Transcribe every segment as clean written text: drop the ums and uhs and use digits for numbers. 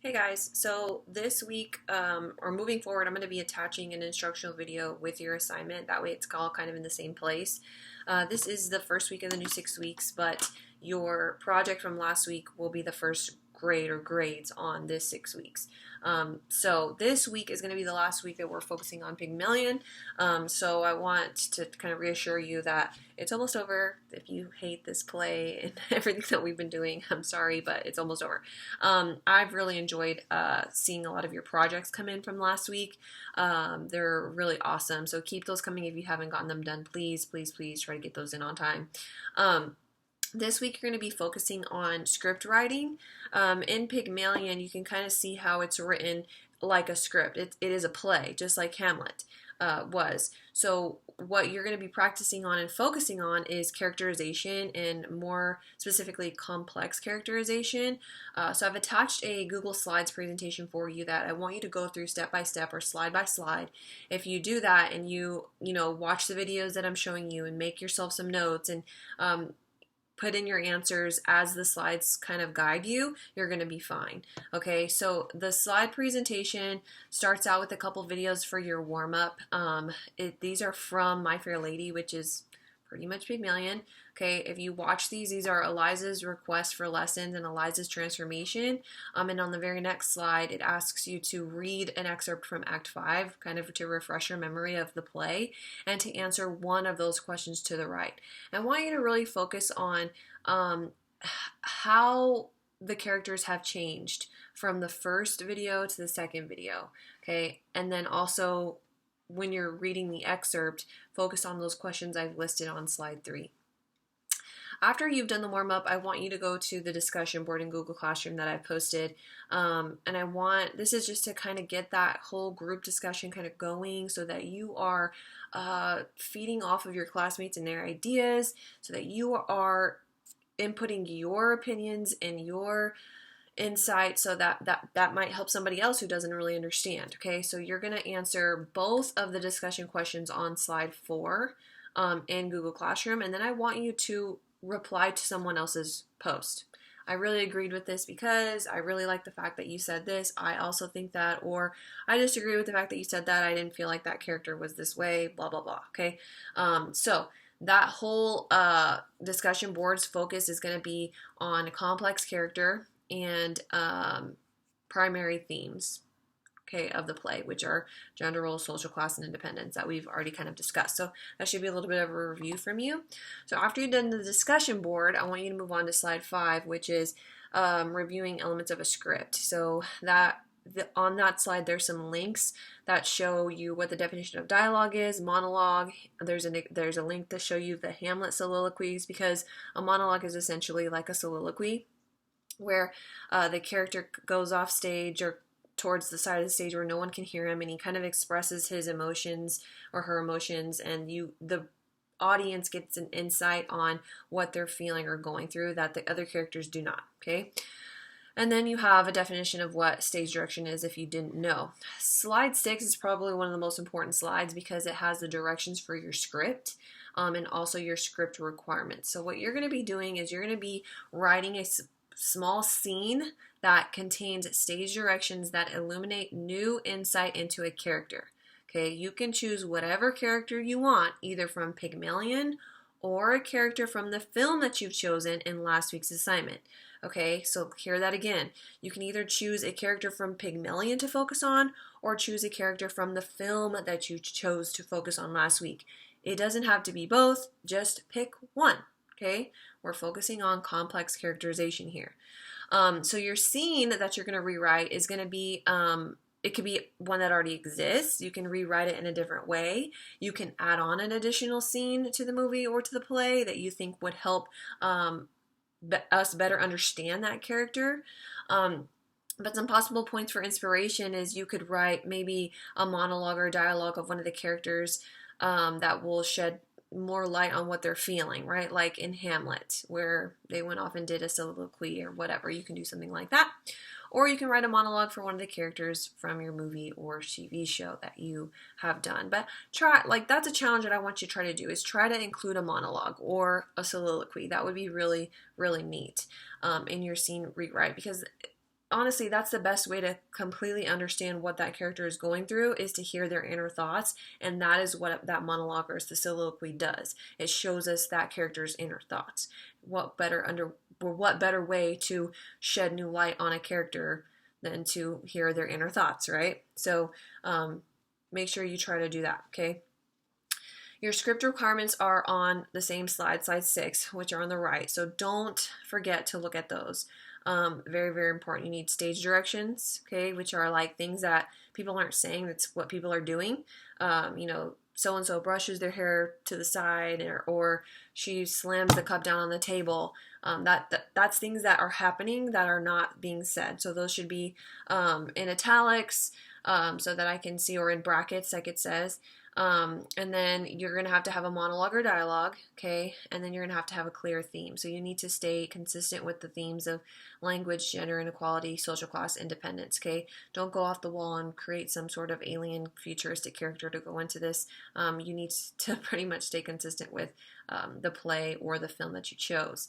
Hey guys, so this week or moving forward, I'm going to be attaching an instructional video with your assignment. That way it's all kind of in the same place. This is the first week of the new 6 weeks, but your project from last week will be the first grade or grades on this 6 weeks. So this week is going to be the last week that we're focusing on Pygmalion. So I want to kind of reassure you that it's almost over. If you hate this play and everything that we've been doing, I'm sorry, but it's almost over. I've really enjoyed seeing a lot of your projects come in from last week. They're really awesome. So keep those coming if you haven't gotten them done. Please, please, please try to get those in on time. This week you're going to be focusing on script writing. In Pygmalion, you can kind of see how it's written like a script. It is a play, just like Hamlet was. So what you're going to be practicing on and focusing on is characterization, and more specifically complex characterization. So I've attached a Google Slides presentation for you that I want you to go through step by step or slide by slide. If you do that and you watch the videos that I'm showing you and make yourself some notes and put in your answers as the slides kind of guide you, you're going to be fine. Okay, so the slide presentation starts out with a couple videos for your warm-up. These are from My Fair Lady, which is pretty much Pygmalion. Okay, if you watch these are Eliza's request for lessons and Eliza's transformation. And on the very next slide, it asks you to read an excerpt from Act 5, kind of to refresh your memory of the play, and to answer one of those questions to the right. I want you to really focus on how the characters have changed from the first video to the second video. Okay, and then also when you're reading the excerpt, focus on those questions I've listed on slide 3. After you've done the warm-up, I want you to go to the discussion board in Google Classroom that I've posted. And this is just to kind of get that whole group discussion kind of going so that you are feeding off of your classmates and their ideas, so that you are inputting your opinions and your insight, so that might help somebody else who doesn't really understand. Okay, so you're going to answer both of the discussion questions on slide 4 in Google Classroom, and then I want you to reply to someone else's post. I really agreed with this because I really like the fact that you said this. I also think that, or I disagree with the fact that you said that. I didn't feel like that character was this way, blah, blah, blah. Okay, so that whole discussion board's focus is going to be on complex character and primary themes, okay, of the play, which are gender roles, social class, and independence that we've already kind of discussed. So that should be a little bit of a review from you. So after you've done the discussion board, I want you to move on to slide 5, which is reviewing elements of a script. So on that slide, there's some links that show you what the definition of dialogue is, monologue. There's a link to show you the Hamlet soliloquies, because a monologue is essentially like a soliloquy, where the character goes off stage or towards the side of the stage where no one can hear him, and he kind of expresses his emotions or her emotions, and the audience gets an insight on what they're feeling or going through that the other characters do not. Okay, and then you have a definition of what stage direction is if you didn't know. Slide 6 is probably one of the most important slides because it has the directions for your script and also your script requirements. So what you're going to be doing is you're going to be writing a small scene that contains stage directions that illuminate new insight into a character. Okay, you can choose whatever character you want, either from Pygmalion or a character from the film that you've chosen in last week's assignment. Okay, so hear that again. You can either choose a character from Pygmalion to focus on, or choose a character from the film that you chose to focus on last week. It doesn't have to be both, just pick one. Okay, we're focusing on complex characterization here. So your scene that you're going to rewrite is going to be, it could be one that already exists. You can rewrite it in a different way. You can add on an additional scene to the movie or to the play that you think would help us better understand that character. But some possible points for inspiration is you could write maybe a monologue or dialogue of one of the characters that will shed more light on what they're feeling, right? Like in Hamlet, where they went off and did a soliloquy or whatever. You can do something like that. Or you can write a monologue for one of the characters from your movie or TV show that you have done. But that's a challenge that I want you to try to do, is try to include a monologue or a soliloquy. That would be really, really neat in your scene rewrite, because honestly, that's the best way to completely understand what that character is going through, is to hear their inner thoughts. And that is what that monologue or the soliloquy does. It shows us that character's inner thoughts. What better way to shed new light on a character than to hear their inner thoughts, right? So make sure you try to do that, okay? Your script requirements are on the same slide 6, which are on the right. So don't forget to look at those. Very, very important. You need stage directions, okay, which are like things that people aren't saying. That's what people are doing. You know, so-and-so brushes their hair to the side, or she slams the cup down on the table. That's things that are happening that are not being said. So those should be in italics so that I can see, or in brackets like it says. And then you're going to have a monologue or dialogue, okay? And then you're going to have a clear theme. So you need to stay consistent with the themes of language, gender inequality, social class, independence, okay? Don't go off the wall and create some sort of alien futuristic character to go into this. You need to pretty much stay consistent with the play or the film that you chose.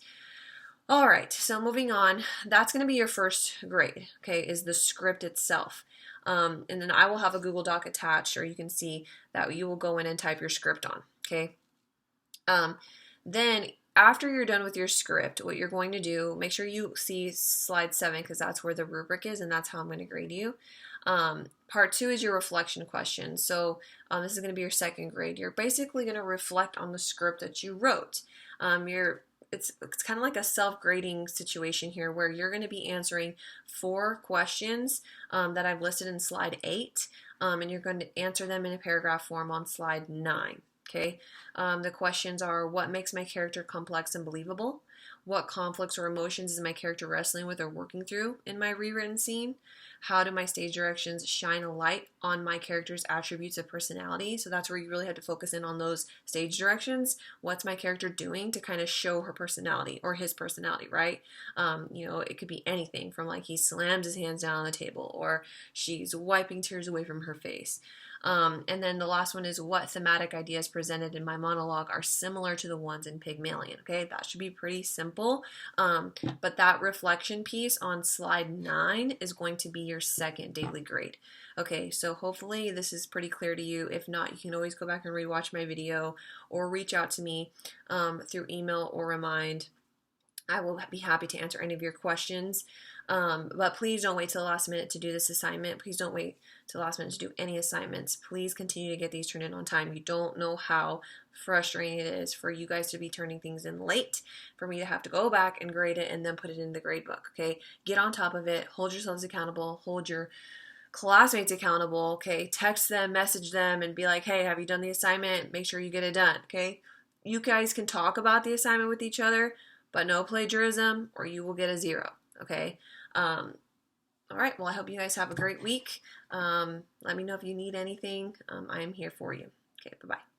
All right, so moving on, that's going to be your first grade, okay, is the script itself. And then I will have a Google Doc attached, or you can see that you will go in and type your script on, okay? Then after you're done with your script, what you're going to do, make sure you see slide 7, because that's where the rubric is, and that's how I'm going to grade you. Part 2 is your reflection question. So this is going to be your second grade. You're basically going to reflect on the script that you wrote. It's kind of like a self-grading situation here, where you're going to be answering 4 questions that I've listed in slide 8, and you're going to answer them in a paragraph form on slide 9. Okay, the questions are: what makes my character complex and believable? What conflicts or emotions is my character wrestling with or working through in my rewritten scene? How do my stage directions shine a light on my character's attributes of personality? So that's where you really have to focus in on those stage directions. What's my character doing to kind of show her personality or his personality, right? You know, it could be anything from like he slams his hands down on the table, or she's wiping tears away from her face. And then the last one is: what thematic ideas presented in my monologue are similar to the ones in Pygmalion? Okay, that should be pretty simple. But that reflection piece on slide 9 is going to be your second daily grade. Okay, so hopefully this is pretty clear to you. If not, you can always go back and rewatch my video, or reach out to me through email or Remind. I will be happy to answer any of your questions. But please don't wait till the last minute to do this assignment. Please don't wait till the last minute to do any assignments. Please continue to get these turned in on time. You don't know how frustrating it is for you guys to be turning things in late, for me to have to go back and grade it and then put it in the grade book, okay? Get on top of it. Hold yourselves accountable. Hold your classmates accountable, okay? Text them, message them, and be like, hey, have you done the assignment? Make sure you get it done, okay? You guys can talk about the assignment with each other, but no plagiarism, or you will get a 0, okay? All right, well, I hope you guys have a great week. Let me know if you need anything. I am here for you. Okay, bye-bye.